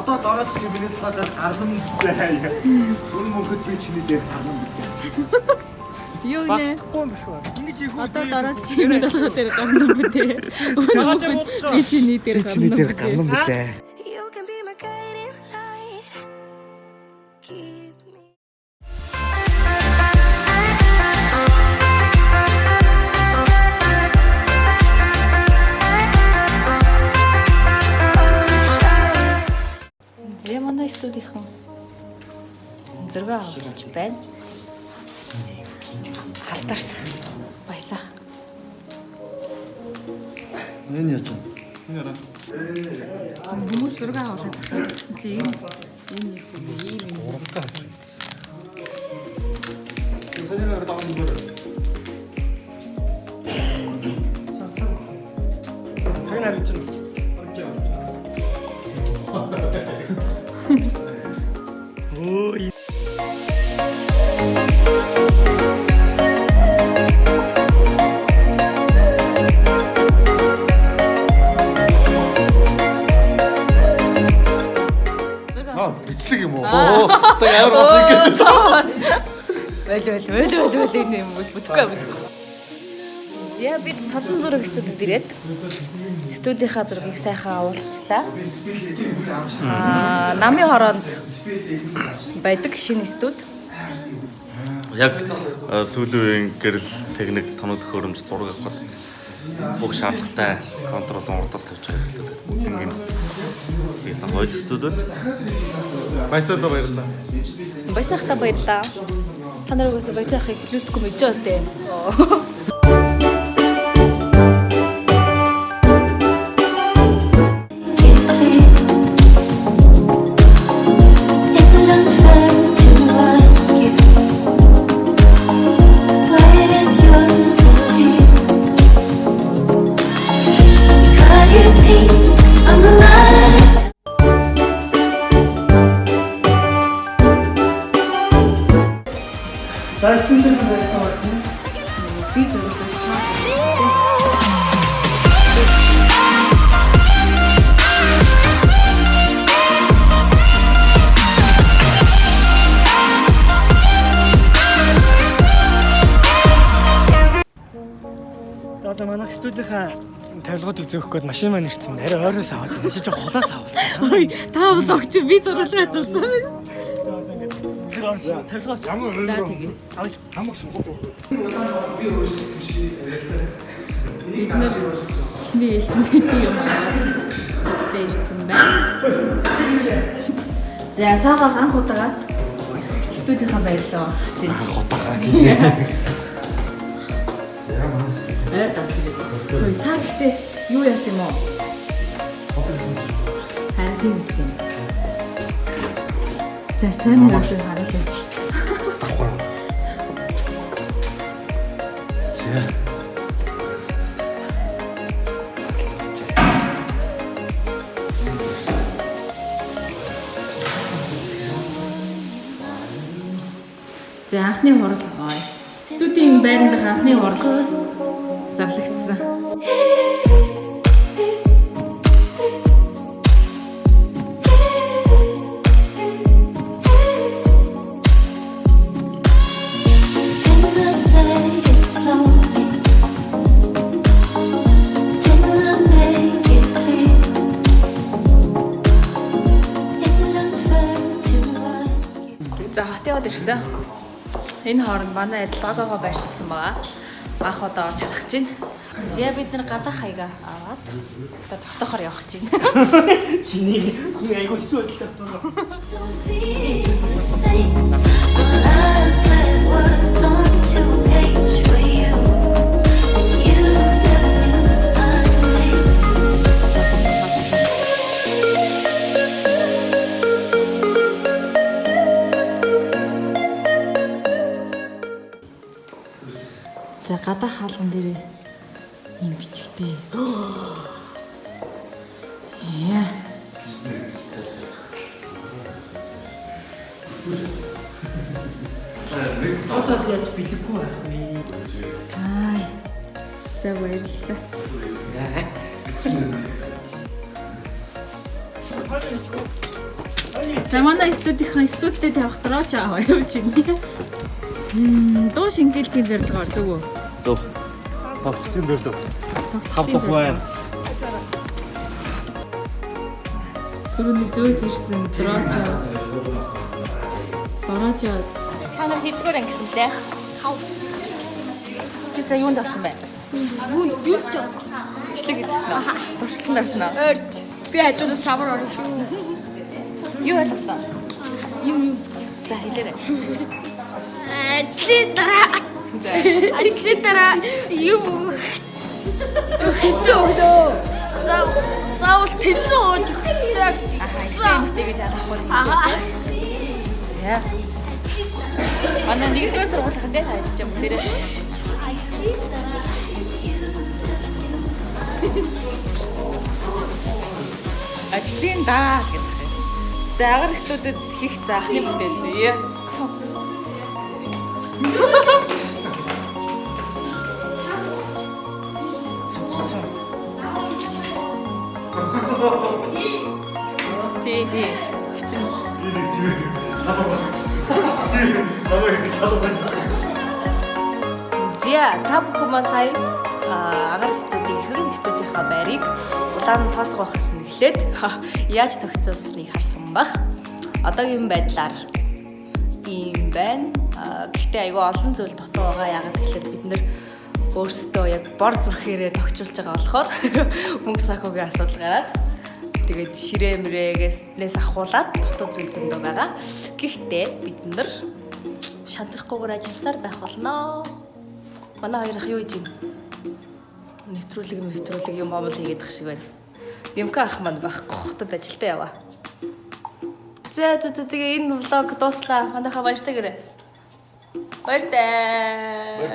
Одоо дорож чимээд гадаад гарна заяа. Үн мөнгөд би чиний дээр гарна гэж. Юу нэ? Багтахгүй юм шүү. Ингэж их Одоо дараад чимээд одоо тэр гарна бүтээ. Би чиний дээр гарна. чиний дээр гарна бүтээ. You can be my guiding light. Keep me. Зэмэна студийнхан. Зураг авч байна. Халтарт баясах. Энэ яа чинь? Хүмүүс зураг аваад гэсэн чи ийм Урамтай. Цаг нарыг чинь. Ой. Бичлэг юм уу? Сая ямар бас ингэж. Wel энэ хүмүүс бүтгэхгүй. Зя бид содон зураг студид ирээд студийнхаа зургийг сайхан авуулчлаа. Намын хороонд байдаг шинэ студи. Яг сүүлийн үеийн гэрэл техник тоног төхөөрөмж зураг авах бүх шаардлагатай контрол урдаас тавьж байгаа хэлээд. Бүгд хийсэн гоё студи. Баясаад баярлалаа. Баясахта баярлаа. Та нарыгаас баясахыг хэлүүлдэггүй мэдэж байна сте. Зайсан дээр байсан. Би зураг авчихсан. Одоо манайх студийнхаа тавилгуудыг зөөх гээд машин маань ирсэн. Арай ойроос аваад байна. Чи жоо холоос аваад. Ой, та бас огч би зурглаа ажилласан байна. Тавилгаач. За тэгээ. Хамаг сугууд. Бид нэр хний ээлжиндээ юм студид ирсэн байна. За саагаа анх удаа студийнхаа баярлаа гэж байна. Анх удаага гинэ. Ойр дарж ирээ. Ой, та гэхдээ юу яасан юм уу? Харин тийм үстэй. За тань яасан харуулъя. Давхар. Зя. За анхны хурал ой. Студийн байранд анхны хурал зарлагдсан. За хотод ирсэн. Энэ хооронд манай адил логогоо байршуулсан байгаа. Анх удаа орж харах чинь. Зя бид нар гадаа хаяга аваад одоо тогтоохоор явах чинь. Чиний хүн айгуу сүлдэлтэй байна. Don't feel the same. All I had was on to page for you. And you never knew my name. За гадаа хаалган дээр юм бичгтэй. Яа. Одоос яаж бэлэггүй байх вэ? Ай. За баярлалаа. Хаач За манай студид тавих дөрөөч аваа юу чинь. Дуу шингэлтийн зорилгоор зөв үү? Зөв. Тогтцын дэрлэг. Хавдах байна. Түрүүний зөөж ирсэн дөрөөч. Хана хэдгээр ангисан лээ? Чи сая юунд орсон бэ? Юу ч юм. Ичлэг хэлсэн үү? Туршланд орсон уу? Ойрт. Би хажуудаас шавар орно шүү. Юу ойлгосон? Юм. За хэлээрэй. Ажлын дараа юм өгсөн өөдөө. Заавал тэнцэн ууж өгсөн. Ахаа гэж алахгүй тийм. За. Манай нэгдүгээр сургуулийн дээр хайж юм дээрээ. Ажлын даа гэдэг юм. За агаар студид хийх заахны бүтээл. Тий. Хичин. Зя та бүхэн маань сая агаар студийнхаа байрыг улаан тоосго байх гэсэн нэглээд яаж тогтцуулсныг харсан баг. Одоогийн байдлаар ийм байна. Гэхдээ айгүй олон зүйл дутуу байгаа. Ягаад гэвэл бид нэр өөрсдөө яг бор зүрхээрээ тогтчулж байгаа болохоор мөнгө санхүүгийн асуудал гараад тэгээд ширээ мөрөөгөөс ахуулаад дутуу зүйл зөндөө байгаа. Гэхдээ бид нар шадрахгүйгээр ажилласаар байх болно. Манай хоёр ах юу хийж байна? Нэвтрүүлэг юм Монгол хийгээд ах шиг байна. Димка ах маань байхгүй хотод ажилдаа яваа. За тэгээ энэ влог дуслаа. Манайхаа баяртай гэрээ. Баяртай.